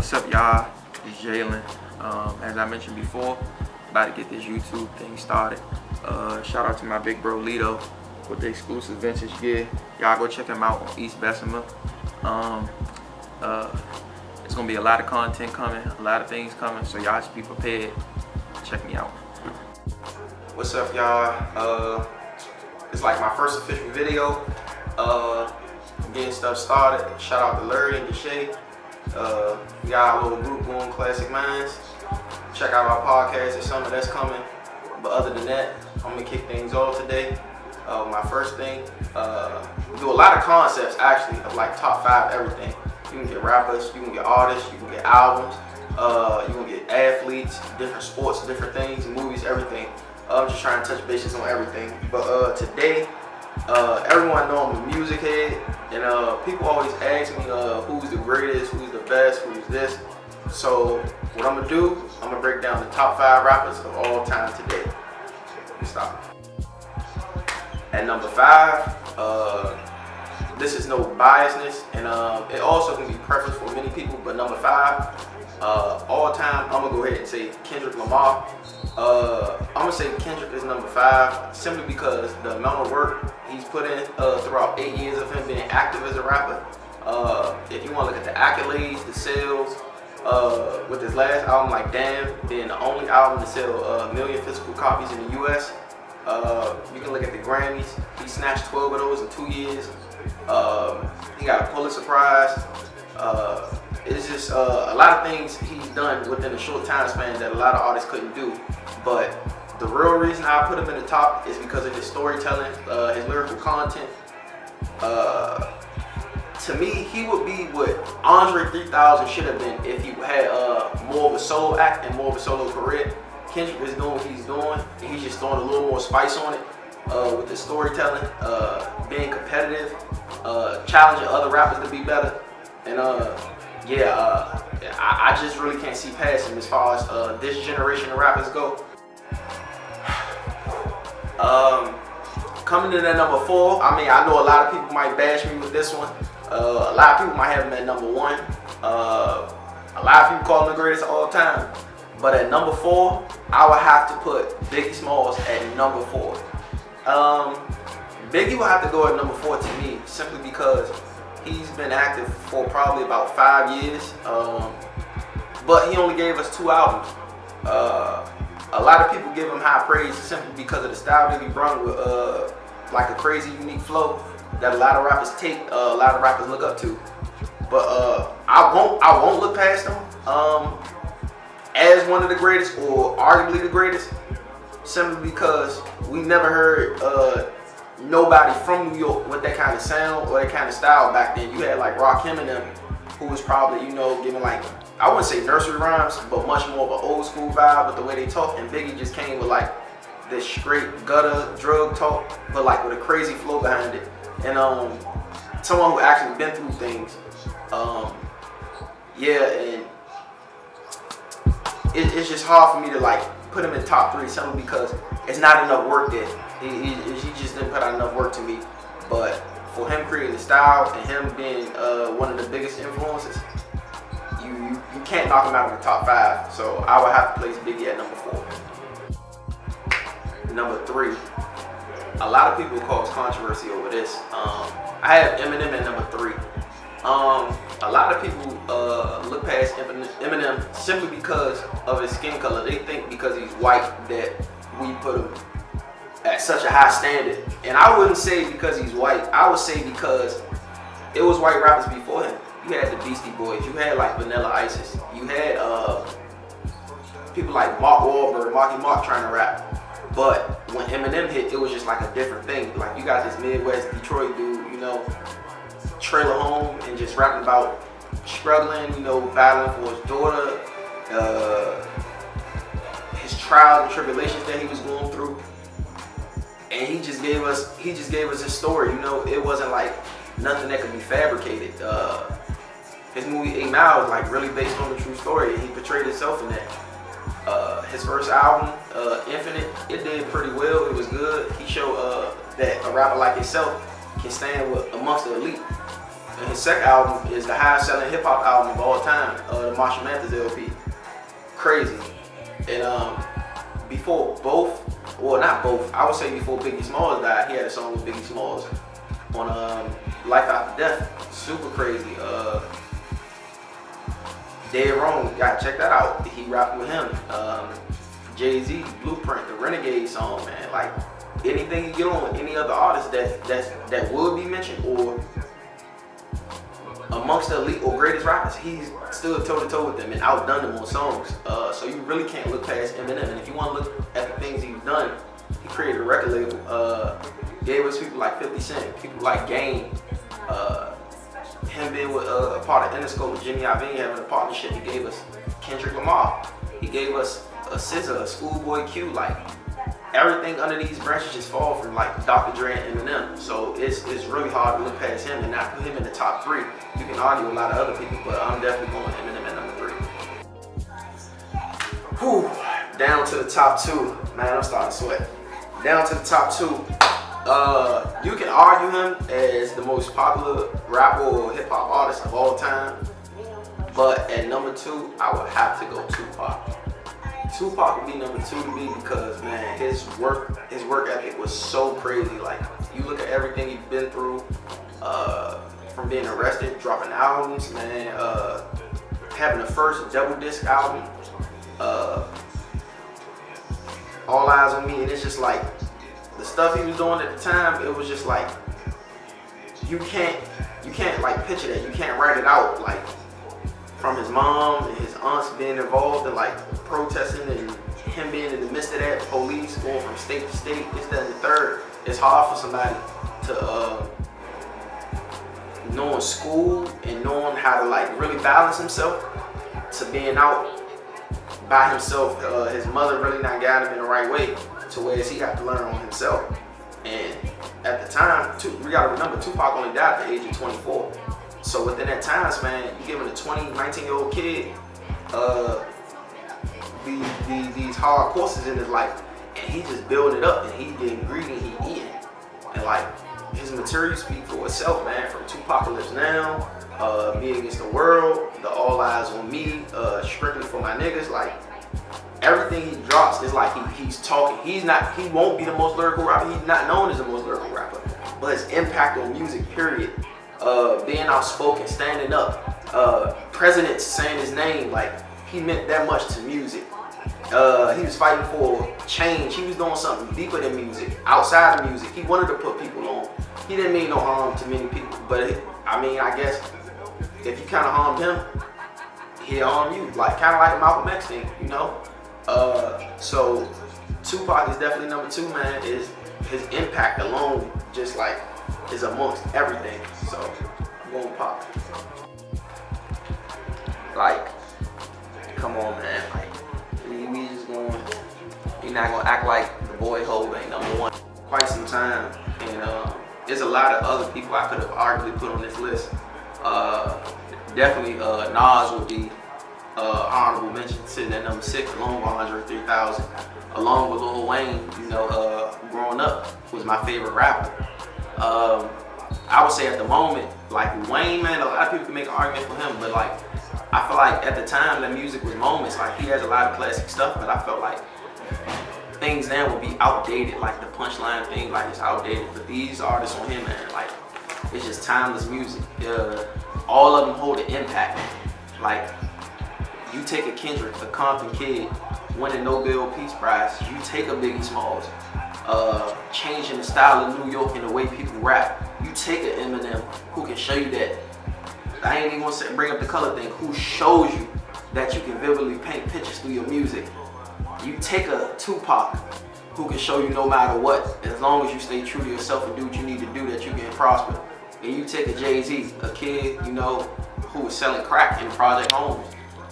What's up, y'all? It's Jalen. As I mentioned before, about to get this YouTube thing started. Shout out to my big bro Lito with the exclusive vintage gear. Y'all go check him out on East Bessemer. It's gonna be a lot of content coming, a lot of things coming, so y'all just be prepared. Check me out. What's up, y'all? It's like my first official video. Getting stuff started. Shout out to Larry and Deshay. We got our little group going, Classic Minds. Check out our podcast, there's something that's coming. But other than that, I'm gonna kick things off today. My first thing, we do a lot of concepts actually of like top 5 everything. You can get rappers, you can get artists, you can get albums, you can get athletes, different sports, different things, movies, everything. I'm just trying to touch bases on everything. But today, everyone know I'm a music head, and people always ask me who's the greatest, who's the best, who's this. So what I'm gonna do, I'm gonna break down the top 5 rappers of all time today. Let me stop. At number 5, this is no biasness, and it also can be preference for many people, but number 5, all time, I'm gonna go ahead and say Kendrick Lamar. I'm gonna say Kendrick is number 5 simply because the amount of work he's put in throughout 8 years of him being active as a rapper. If you want to look at the accolades, the sales, with his last album, like Damn, being the only album to sell 1 million physical copies in the US. You can look at the Grammys. He snatched 12 of those in 2 years. He got a Pulitzer Prize. It's just a lot of things he's done within a short time span that a lot of artists couldn't do. But the real reason I put him in the top is because of his storytelling, his lyrical content. To me, he would be what Andre 3000 should have been if he had more of a solo act and more of a solo career. Kendrick is doing what he's doing, and he's just throwing a little more spice on it with the storytelling, being competitive, challenging other rappers to be better. And I just really can't see past him as far as this generation of rappers go. Coming in at number 4, I mean, I know a lot of people might bash me with this one. A lot of people might have him at number 1. A lot of people call him the greatest of all time. But at number 4, I would have to put Biggie Smalls at number 4. Biggie will have to go at number 4 to me, simply because he's been active for probably about 5 years. But he only gave us 2 albums. A lot of people give him high praise simply because of the style that he brought with like a crazy, unique flow that a lot of rappers take, a lot of rappers look up to. But I won't look past him as one of the greatest or arguably the greatest, simply because we never heard nobody from New York with that kind of sound or that kind of style back then. You had like Rakim and them, who was probably, giving like, I wouldn't say nursery rhymes, but much more of an old school vibe with the way they talk. And Biggie just came with like this straight gutter drug talk, but like with a crazy flow behind it. And someone who actually been through things. And it's just hard for me to like put him in top 3 simply because it's not enough work there. He just didn't put out enough work to me. But for him creating the style and him being one of the biggest influences, you can't knock him out of the top 5. So I would have to place Biggie at number 4. Number 3. A lot of people cause controversy over this. I have Eminem at number 3. A lot of people look past Eminem simply because of his skin color. They think because he's white that we put him at such a high standard. And I wouldn't say because he's white. I would say because it was white rappers before him. You had the Beastie Boys. You had like Vanilla Isis. You had people like Mark Wahlberg, Marky Mark trying to rap. But when Eminem hit, it was just like a different thing. Like you got this Midwest Detroit dude, trailer home and just rapping about struggling, battling for his daughter, his trials and tribulations that he was going through. And he just gave us his story. It wasn't like nothing that could be fabricated. His movie 8 Mile is like really based on the true story, and he portrayed himself in that. His first album, Infinite, it did pretty well. It was good. He showed that a rapper like himself can stand with amongst the elite. And his second album is the highest selling hip hop album of all time, the Marshall Mathers LP. Crazy. And before both, well not both, I would say before Biggie Smalls died, he had a song with Biggie Smalls on Life After Death. Super crazy. Dead Wrong, you gotta check that out. He rapped with him. Jay-Z, Blueprint, the Renegade song, man. Like anything you get on with any other artist that would be mentioned or amongst the elite or greatest rappers, he's still toe to toe with them and outdone them on songs. So you really can't look past Eminem. And if you want to look at the things he's done, he created a record label. Gave us people like 50 Cent, people like Game. Him being with a part of Interscope with Jimmy Iovine having a partnership. He gave us Kendrick Lamar. He gave us a SZA, a Schoolboy Q. Like everything under these branches just fall from like Dr. Dre and Eminem. So it's really hard to look past him and not put him in the top 3. You can argue a lot of other people, but I'm definitely going Eminem at number 3. Whew, down to the top 2. Man, I'm starting to sweat. Down to the top 2. You can argue him as the most popular rapper or hip hop artist of all time, but at number 2, I would have to go Tupac. Tupac would be number 2 to me because, man, his work ethic was so crazy. Like, you look at everything he's been through, from being arrested, dropping albums, man, having the first double disc album, All Eyes on Me, and it's just like, the stuff he was doing at the time, it was just like, you can't like picture that. You can't write it out. Like from his mom and his aunts being involved in like protesting and him being in the midst of that, police going from state to state, this, that, and the third. It's hard for somebody to knowing school and knowing how to like really balance himself to being out by himself. His mother really not guiding him in the right way, to where he got to learn on himself. And at the time, we gotta remember, Tupac only died at the age of 24. So within that time span, you giving a 19-year-old kid these hard courses in his life, and he just building it up, and he getting greedy, and he eating. And like, his material speak for itself, man. From Tupacalypse Now, Me Against the World, the All Eyes on Me, Strictly for My Niggas, like, everything he drops is like he's talking. He won't be the most lyrical rapper. He's not known as the most lyrical rapper. But his impact on music, period. Being outspoken, standing up, presidents saying his name, like he meant that much to music. He was fighting for change. He was doing something deeper than music, outside of music. He wanted to put people on. He didn't mean no harm to many people. But I mean, I guess if you kind of harmed him, he'll harm you. Like kind of like the Malcolm X thing, you know. So Tupac is definitely number 2, man. Is his impact alone just like is amongst everything. So I'm going Pac. Like, come on, man. Like we just going. You're not gonna act like the boy Hov ain't number 1. Quite some time, and there's a lot of other people I could have arguably put on this list. Definitely Nas would be honorable mention, sitting at number 6 along with Andre 3000, along with Lil Wayne. You know, growing up was my favorite rapper. I would say at the moment, like Wayne, man, a lot of people can make an argument for him, but like I feel like at the time the music was moments. Like he has a lot of classic stuff, but I felt like things then would be outdated. Like the punchline thing, like it's outdated. But these artists on him, man, like it's just timeless music. All of them hold an impact. Like, you take a Kendrick, a Compton kid, winning Nobel Peace Prize. You take a Biggie Smalls, changing the style of New York and the way people rap. You take an Eminem who can show you that. I ain't even gonna say bring up the color thing. Who shows you that you can vividly paint pictures through your music. You take a Tupac who can show you no matter what, as long as you stay true to yourself and do what you need to do, that you can prosper. And you take a Jay-Z, a kid, you know, who was selling crack in Project Homes,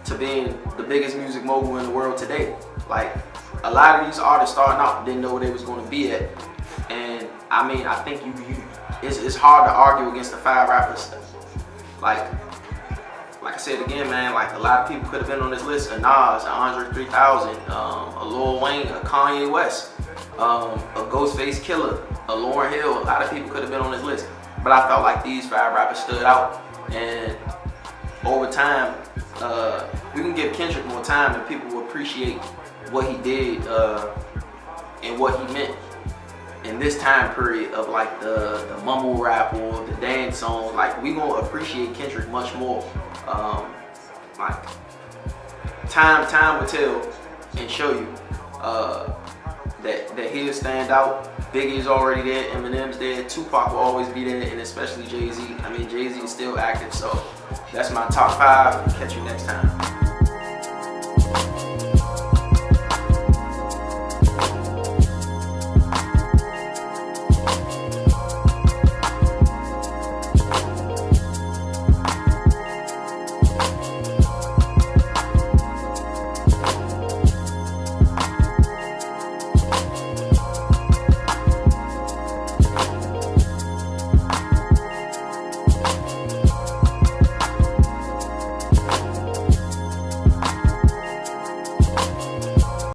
to being the biggest music mogul in the world today. Like, a lot of these artists starting out didn't know where they was going to be at. And I mean, I think it's hard to argue against the 5 rappers. Like I said again, man, like a lot of people could have been on this list. A Nas, a Andre 3000, a Lil Wayne, a Kanye West, a Ghostface Killah, a Lauryn Hill. A lot of people could have been on this list. but I felt like these 5 rappers stood out, and over time, we can give Kendrick more time and people will appreciate what he did and what he meant in this time period of like the mumble rap or the dance songs. Like, we gonna appreciate Kendrick much more. Like, time will tell and show you that he'll stand out. Biggie's already there, Eminem's there, Tupac will always be there, and especially Jay-Z. I mean, Jay-Z is still active, so that's my top 5. Catch you next time.